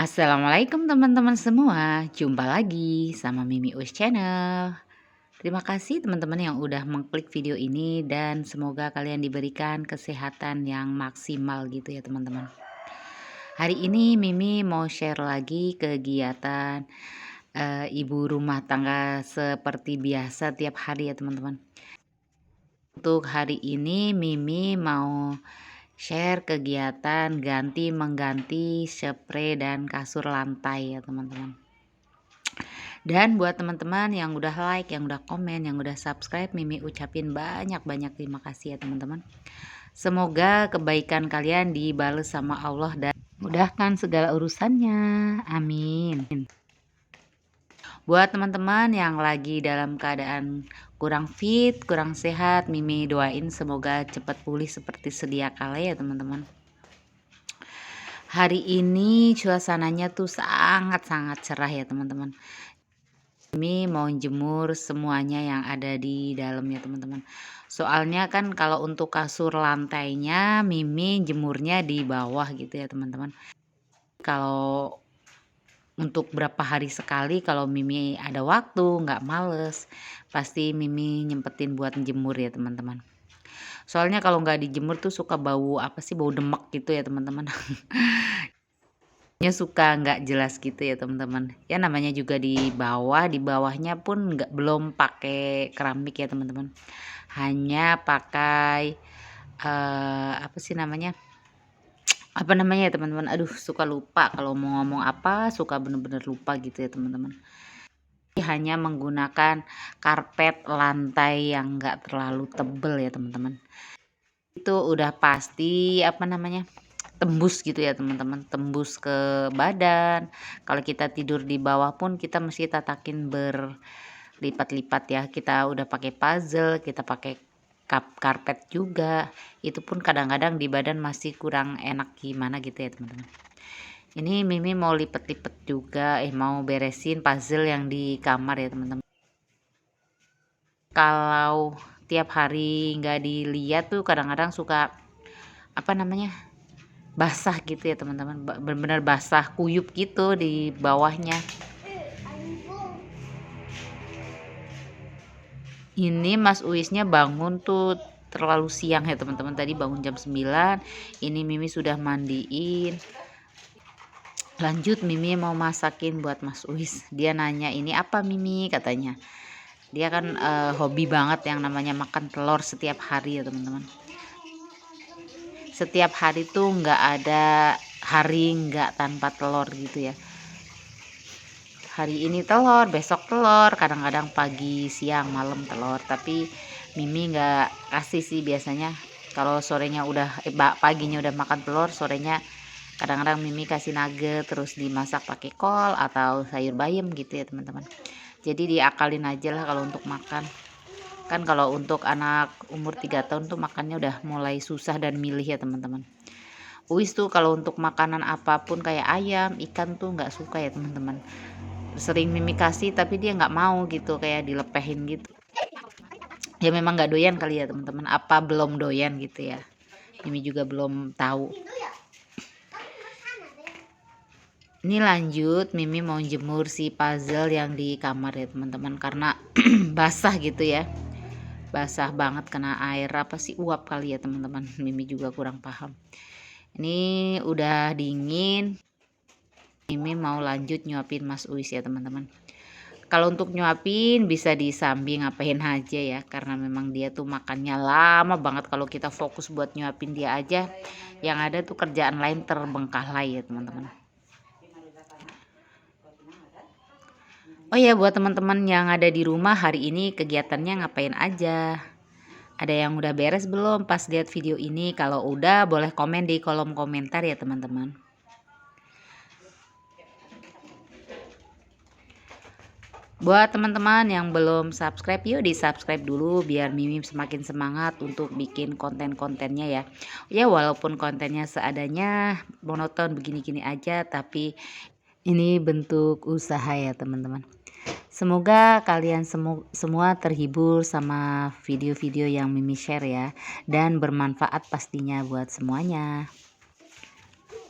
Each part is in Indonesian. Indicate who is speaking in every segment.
Speaker 1: Assalamualaikum teman-teman semua, jumpa lagi sama Mimi Us Channel. Terima kasih teman-teman yang udah mengklik video ini dan semoga kalian diberikan kesehatan yang maksimal gitu ya teman-teman. Hari ini Mimi mau share lagi kegiatan ibu rumah tangga seperti biasa tiap hari ya teman-teman. Untuk hari ini Mimi mau share kegiatan ganti mengganti spray dan kasur lantai ya teman-teman. Dan buat teman-teman yang udah like, yang udah komen, yang udah subscribe, Mimi ucapin banyak-banyak terima kasih ya teman-teman. Semoga kebaikan kalian dibales sama Allah dan mudahkan segala urusannya. Amin. Buat teman-teman yang lagi dalam keadaan kurang fit, kurang sehat, Mimi doain semoga cepat pulih seperti sedia kala ya teman-teman. Hari ini suasananya tuh sangat-sangat cerah ya teman-teman. Mimi mau jemur semuanya yang ada di dalam ya teman-teman. Soalnya kan kalau untuk kasur lantainya Mimi jemurnya di bawah gitu ya teman-teman. Kalau untuk berapa hari sekali kalau Mimi ada waktu nggak males, pasti Mimi nyempetin buat jemur ya teman-teman. Soalnya kalau nggak dijemur tuh suka bau apa sih, bau demek gitu ya teman-teman. Suka nggak jelas gitu ya teman-teman. Ya namanya juga di bawah, di bawahnya pun belum pakai keramik ya teman-teman. Hanya pakai apa sih namanya? Apa namanya ya teman-teman? Aduh, suka lupa kalau mau ngomong apa, suka bener-bener lupa gitu ya teman-teman. Hanya menggunakan karpet lantai yang nggak terlalu tebel ya teman-teman. Itu udah pasti apa namanya? Tembus gitu ya teman-teman, tembus ke badan. Kalau kita tidur di bawah pun kita mesti tatakin berlipat-lipat ya. Kita udah pakai puzzle, kita pakai karpet juga, itu pun kadang-kadang di badan masih kurang enak gimana gitu ya teman-teman. Ini Mimi mau lipet-lipet juga, mau beresin puzzle yang di kamar ya teman-teman. Kalau tiap hari nggak dilihat tuh kadang-kadang suka apa namanya, basah gitu ya teman-teman, benar-benar basah kuyup gitu di bawahnya. Ini Mas Uisnya bangun tuh terlalu siang ya teman-teman, tadi bangun jam 9. Ini Mimi sudah mandiin, lanjut Mimi mau masakin buat Mas Uis. Dia nanya ini apa Mimi, katanya dia kan hobi banget yang namanya makan telur setiap hari ya teman-teman. Setiap hari tuh nggak ada hari nggak tanpa telur gitu ya. Hari ini telur, besok telur, kadang-kadang pagi, siang, malam telur. Tapi Mimi nggak kasih sih biasanya. Kalau sorenya udah paginya udah makan telur, sorenya kadang-kadang Mimi kasih nugget terus dimasak pakai kol atau sayur bayam gitu ya teman-teman. Jadi diakalin aja lah kalau untuk makan. Kan kalau untuk anak umur 3 tahun tuh makannya udah mulai susah dan milih ya teman-teman. Uis tuh kalau untuk makanan apapun kayak ayam, ikan tuh nggak suka ya teman-teman. Sering Mimi kasih tapi dia nggak mau gitu, kayak dilepehin gitu. Ya memang nggak doyan kali ya teman-teman, apa belum doyan gitu ya. Mimi juga belum tahu. Ini lanjut Mimi mau jemur si puzzle yang di kamar ya teman-teman, karena basah gitu ya. Basah banget kena air apa sih, uap kali ya teman-teman. Mimi juga kurang paham. Ini udah dingin. Mimi mau lanjut nyuapin Mas Uis ya teman-teman. Kalau untuk nyuapin bisa disambi ngapain aja ya, karena memang dia tuh makannya lama banget. Kalau kita fokus buat nyuapin dia aja, yang ada tuh kerjaan lain terbengkalai ya teman-teman. Oh ya, buat teman-teman yang ada di rumah hari ini kegiatannya ngapain aja? Ada yang udah beres belum pas lihat video ini? Kalau udah boleh komen di kolom komentar ya teman-teman. Buat teman-teman yang belum subscribe, yuk di subscribe dulu biar Mimi semakin semangat untuk bikin konten-kontennya ya. Ya walaupun kontennya seadanya, monoton begini-gini aja, tapi ini bentuk usaha ya teman-teman. Semoga kalian semua terhibur sama video-video yang Mimi share ya, dan bermanfaat pastinya buat semuanya.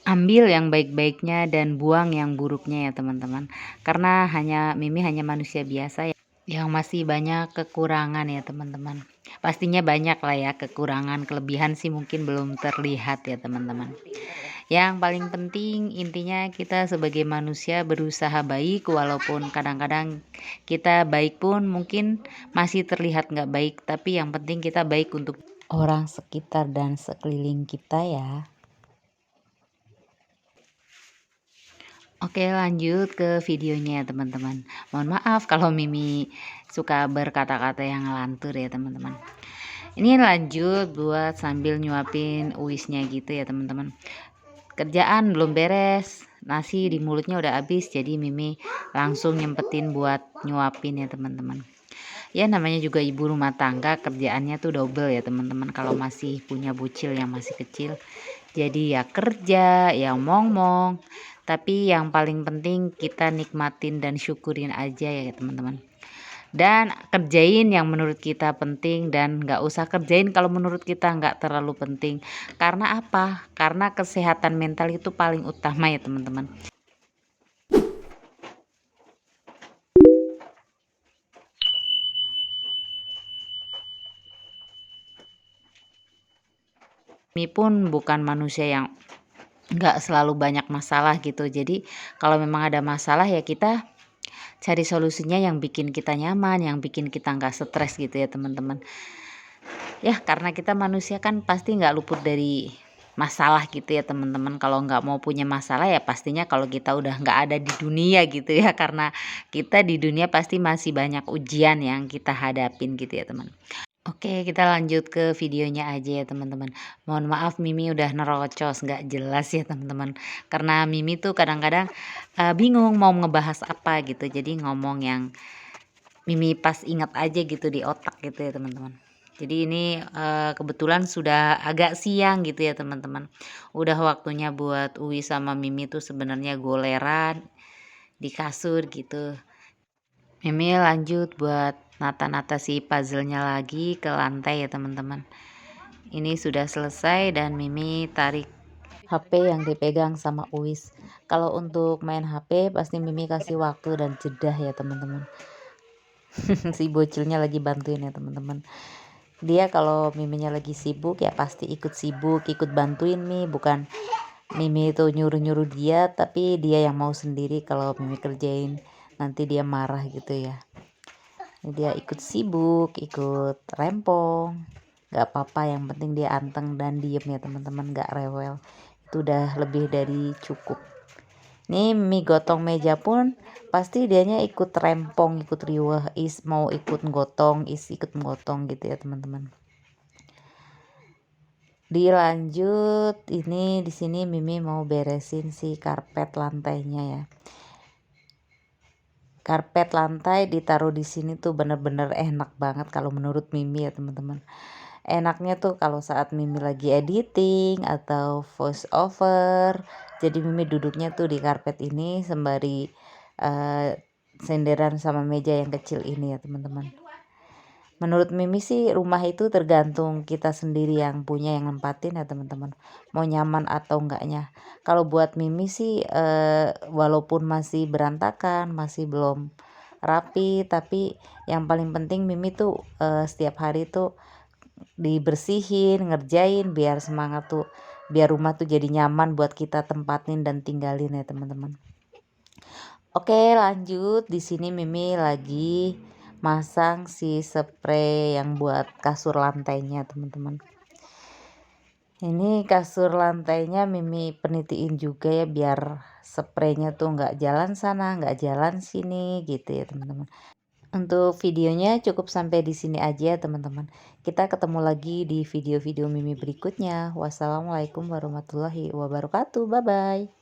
Speaker 1: ambil yang baik-baiknya dan buang yang buruknya ya teman-teman. Karena Mimi hanya manusia biasa ya, yang masih banyak kekurangan ya teman-teman. Pastinya banyak lah ya kekurangan, kelebihan sih mungkin belum terlihat ya teman-teman. Yang paling penting intinya kita sebagai manusia berusaha baik, walaupun kadang-kadang kita baik pun mungkin masih terlihat nggak baik, tapi yang penting kita baik untuk orang sekitar dan sekeliling kita ya. Oke, lanjut ke videonya ya teman-teman. Mohon maaf kalau Mimi suka berkata-kata yang ngelantur ya teman-teman. Ini lanjut buat sambil nyuapin uisnya gitu ya teman-teman. Kerjaan belum beres, nasi di mulutnya udah habis, jadi Mimi langsung nyempetin buat nyuapin ya teman-teman. Ya namanya juga ibu rumah tangga, kerjaannya tuh double ya teman-teman kalau masih punya bocil yang masih kecil. Jadi ya kerja, ya mong-mong, tapi yang paling penting kita nikmatin dan syukurin aja ya teman-teman. Dan kerjain yang menurut kita penting, dan nggak usah kerjain kalau menurut kita nggak terlalu penting. Karena apa? Karena kesehatan mental itu paling utama ya teman-teman. Kami pun bukan manusia yang nggak selalu banyak masalah gitu. Jadi kalau memang ada masalah ya kita cari solusinya yang bikin kita nyaman, yang bikin kita nggak stres gitu ya teman-teman. Ya karena kita manusia kan pasti nggak luput dari masalah gitu ya teman-teman. Kalau nggak mau punya masalah ya pastinya kalau kita udah nggak ada di dunia gitu ya, karena kita di dunia pasti masih banyak ujian yang kita hadapin gitu ya teman. Oke, kita lanjut ke videonya aja ya teman-teman. Mohon maaf Mimi udah nerocos nggak jelas ya teman-teman, karena Mimi tuh kadang-kadang bingung mau ngebahas apa gitu, jadi ngomong yang Mimi pas ingat aja gitu di otak gitu ya teman-teman. Jadi ini kebetulan sudah agak siang gitu ya teman-teman. Udah waktunya buat Uwi sama Mimi tuh sebenarnya goleran di kasur gitu. Mimi lanjut buat nata-nata si puzzle-nya lagi ke lantai ya teman-teman. Ini sudah selesai dan Mimi tarik HP yang dipegang sama Uwis. Kalau untuk main HP pasti Mimi kasih waktu dan jeda ya teman-teman. Si bocilnya lagi bantuin ya teman-teman. Dia kalau Miminya lagi sibuk ya pasti ikut sibuk, ikut bantuin bukan Mimi itu nyuruh-nyuruh dia, tapi dia yang mau sendiri kalau Mimi kerjain nanti dia marah gitu ya. Dia ikut sibuk, ikut rempong, nggak apa-apa, yang penting dia anteng dan diem ya teman-teman, nggak rewel, itu udah lebih dari cukup. Nih mie gotong meja pun pasti dianya ikut rempong, ikut riweh, mau ikut gotong, ikut menggotong gitu ya teman-teman. Dilanjut, ini di sini Mimi mau beresin si karpet lantainya ya. Karpet lantai ditaruh di sini tuh bener-bener enak banget kalau menurut Mimi ya teman-teman. Enaknya tuh kalau saat Mimi lagi editing atau voice over, jadi Mimi duduknya tuh di karpet ini sembari senderan sama meja yang kecil ini ya teman-teman. Menurut Mimi sih rumah itu tergantung kita sendiri yang punya, yang nempatin ya teman-teman, mau nyaman atau enggaknya. Kalau buat Mimi sih walaupun masih berantakan, masih belum rapi, tapi yang paling penting Mimi tuh setiap hari tuh dibersihin, ngerjain biar semangat tuh, biar rumah tuh jadi nyaman buat kita tempatin dan tinggalin ya teman-teman. Oke, lanjut. Di sini Mimi lagi masang si spray yang buat kasur lantainya teman-teman. Ini kasur lantainya Mimi penitiin juga ya biar spraynya tuh nggak jalan sana nggak jalan sini gitu ya teman-teman. Untuk videonya cukup sampai di sini aja teman-teman. Kita ketemu lagi di video-video Mimi berikutnya. Wassalamualaikum warahmatullahi wabarakatuh. Bye bye.